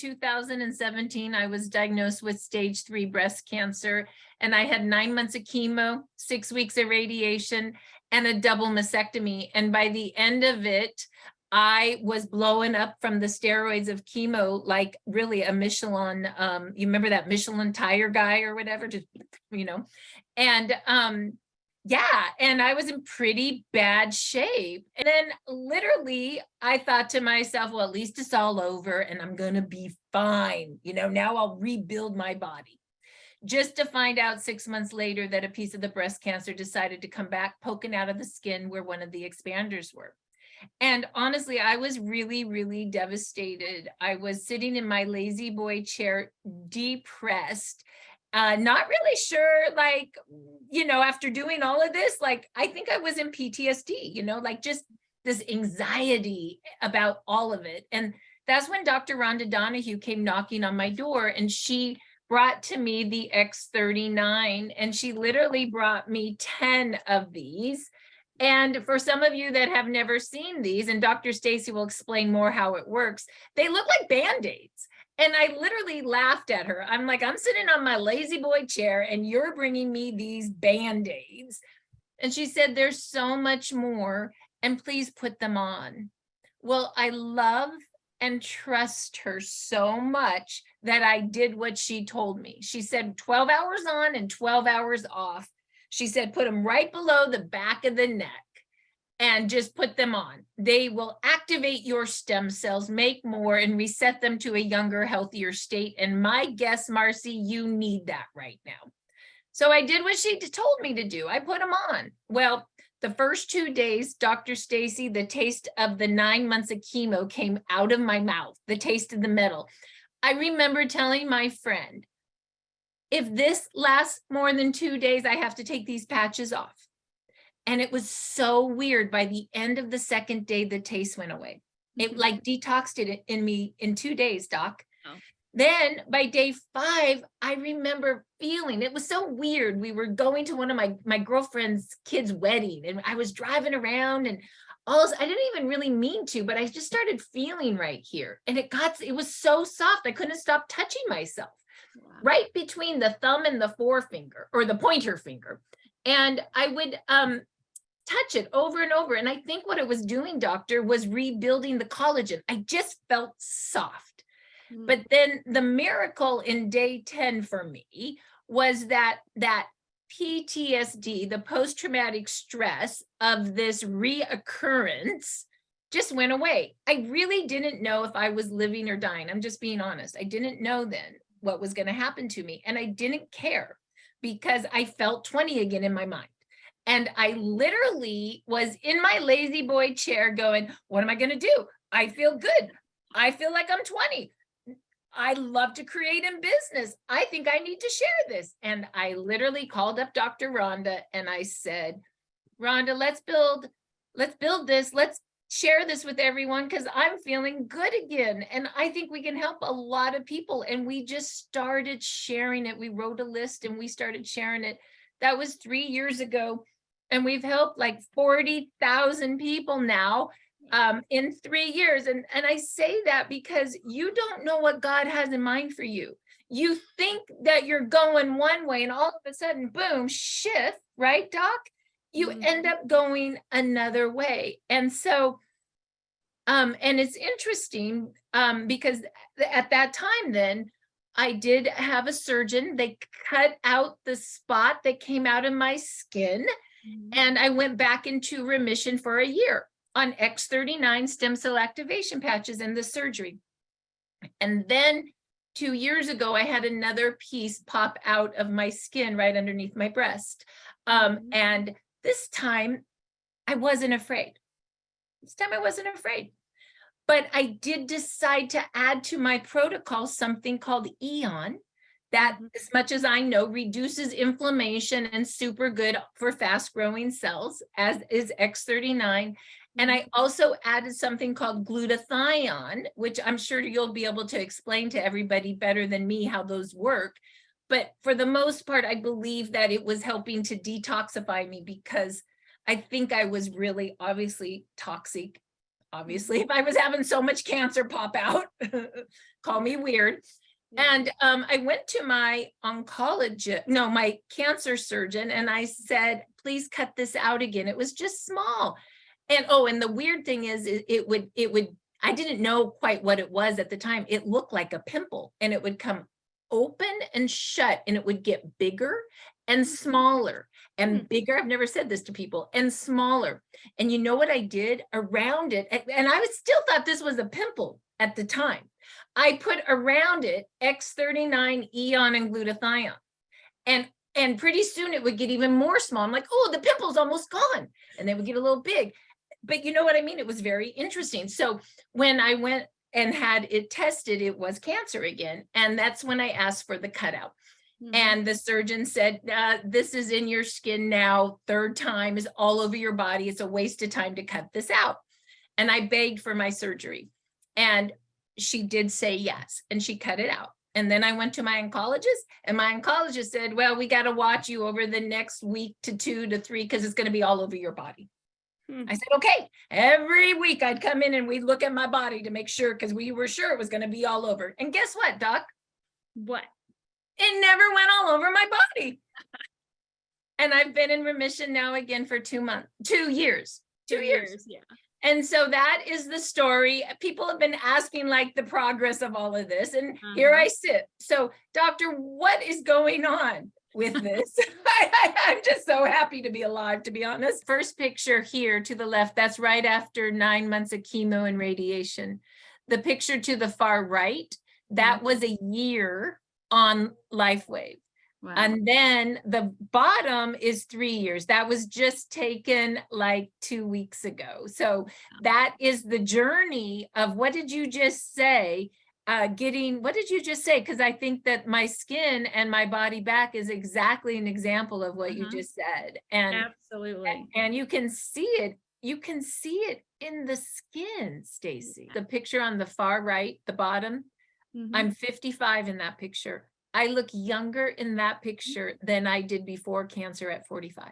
2017, I was diagnosed with stage 3 breast cancer, and I had 9 months of chemo, 6 weeks of radiation, and a double mastectomy. And by the end of it, I was blowing up from the steroids of chemo, like really a Michelin, you remember that Michelin tire guy or whatever, just, and yeah, and I was in pretty bad shape. And then literally I thought to myself, well, at least it's all over and I'm going to be fine. Now I'll rebuild my body. Just to find out 6 months later that a piece of the breast cancer decided to come back poking out of the skin where one of the expanders were. And honestly, I was really, really devastated. I was sitting in my lazy boy chair, depressed, not really sure, after doing all of this, I think I was in PTSD, just this anxiety about all of it. And that's when Dr. Rhonda Donahue came knocking on my door, and she brought to me the X39, and she literally brought me 10 of these. And for some of you that have never seen these, and Dr. Stacy will explain more how it works, they look like Band-Aids. And I literally laughed at her. I'm like, I'm sitting on my lazy boy chair and you're bringing me these Band-Aids. And she said, there's so much more, and please put them on. Well, I love and trust her so much that I did what she told me. She said 12 hours on and 12 hours off. She said, put them right below the back of the neck and just put them on. They will activate your stem cells, make more, and reset them to a younger, healthier state. And my guess, Marcy, you need that right now. So I did what she told me to do. I put them on. Well, the first 2 days, Dr. Stacy, the taste of the 9 months of chemo came out of my mouth, the taste of the metal. I remember telling my friend, if this lasts more than 2 days, I have to take these patches off. And it was so weird. By the end of the second day, the taste went away. It detoxed it in me in 2 days, Doc. Oh. Then by day 5, I remember feeling, it was so weird. We were going to one of my girlfriend's kids' wedding, and I was driving around, and I didn't even really mean to, but I just started feeling right here. And it was so soft. I couldn't stop touching myself. Wow. Right between the thumb and the forefinger, or the pointer finger. And I would touch it over and over. And I think what it was doing, doctor, was rebuilding the collagen. I just felt soft. But then the miracle in day 10 for me was that PTSD, the post-traumatic stress of this reoccurrence, just went away. I really didn't know if I was living or dying. I'm just being honest. I didn't know then what was going to happen to me. And I didn't care because I felt 20 again in my mind. And I literally was in my lazy boy chair going, what am I going to do? I feel good. I feel like I'm 20. I love to create in business. I think I need to share this. And I literally called up Dr. Rhonda and I said, Rhonda, let's build this. Let's share this with everyone because I'm feeling good again. And I think we can help a lot of people. And we just started sharing it. We wrote a list and we started sharing it. That was 3 years ago. And we've helped like 40,000 people now in 3 years. And I say that because you don't know what God has in mind for you. You think that you're going one way and all of a sudden, boom, shift, right, Doc? You end up going another way. And so, and it's interesting because at that time then, I did have a surgeon. They cut out the spot that came out of my skin. And I went back into remission for a year on X39 stem cell activation patches and the surgery. And then 2 years ago, I had another piece pop out of my skin right underneath my breast. And this time I wasn't afraid. But I did decide to add to my protocol something called EON that, as much as I know, reduces inflammation and super good for fast growing cells, as is X39. And I also added something called glutathione, which I'm sure you'll be able to explain to everybody better than me how those work. But for the most part, I believe that it was helping to detoxify me because I think I was really obviously toxic obviously, if I was having so much cancer pop out, call me weird. And I went to my my cancer surgeon, and I said, please cut this out again. It was just small. And and the weird thing is it would, I didn't know quite what it was at the time. It looked like a pimple, and it would come open and shut, and it would get bigger and smaller and bigger. I've never said this to people, and smaller. And you know what I did around it? And I still thought this was a pimple at the time. I put around it X39 Eon and glutathione. And pretty soon it would get even more small. I'm like, oh, the pimple's almost gone. And they would get a little big. But you know what I mean? It was very interesting. So when I went and had it tested, it was cancer again. And that's when I asked for the cutout. And the surgeon said, this is in your skin now, 3rd time, is all over your body. It's a waste of time to cut this out. And I begged for my surgery. And she did say yes, and she cut it out. And then I went to my oncologist, and my oncologist said, well, we got to watch you over the next week to 2 to 3, because it's going to be all over your body. I said, okay. Every week I'd come in and we'd look at my body to make sure, because we were sure it was going to be all over. And guess what, Doc? What? It never went all over my body. And I've been in remission now again for 2 years. 2 years. Yeah. And so that is the story. People have been asking like the progress of all of this. And here I sit. So doctor, what is going on with this? I'm just so happy to be alive, to be honest. First picture here to the left, that's right after 9 months of chemo and radiation. The picture to the far right, that was a year on LifeWave. Wow. And then the bottom is 3 years. That was just taken like 2 weeks ago. So that is the journey of, what did you just say? What did you just say? Because I think that my skin and my body back is exactly an example of what you just said. And absolutely. And you can see it. You can see it in the skin, Stacy. The picture on the far right, the bottom, I'm 55 in that picture. I look younger in that picture than I did before cancer at 45.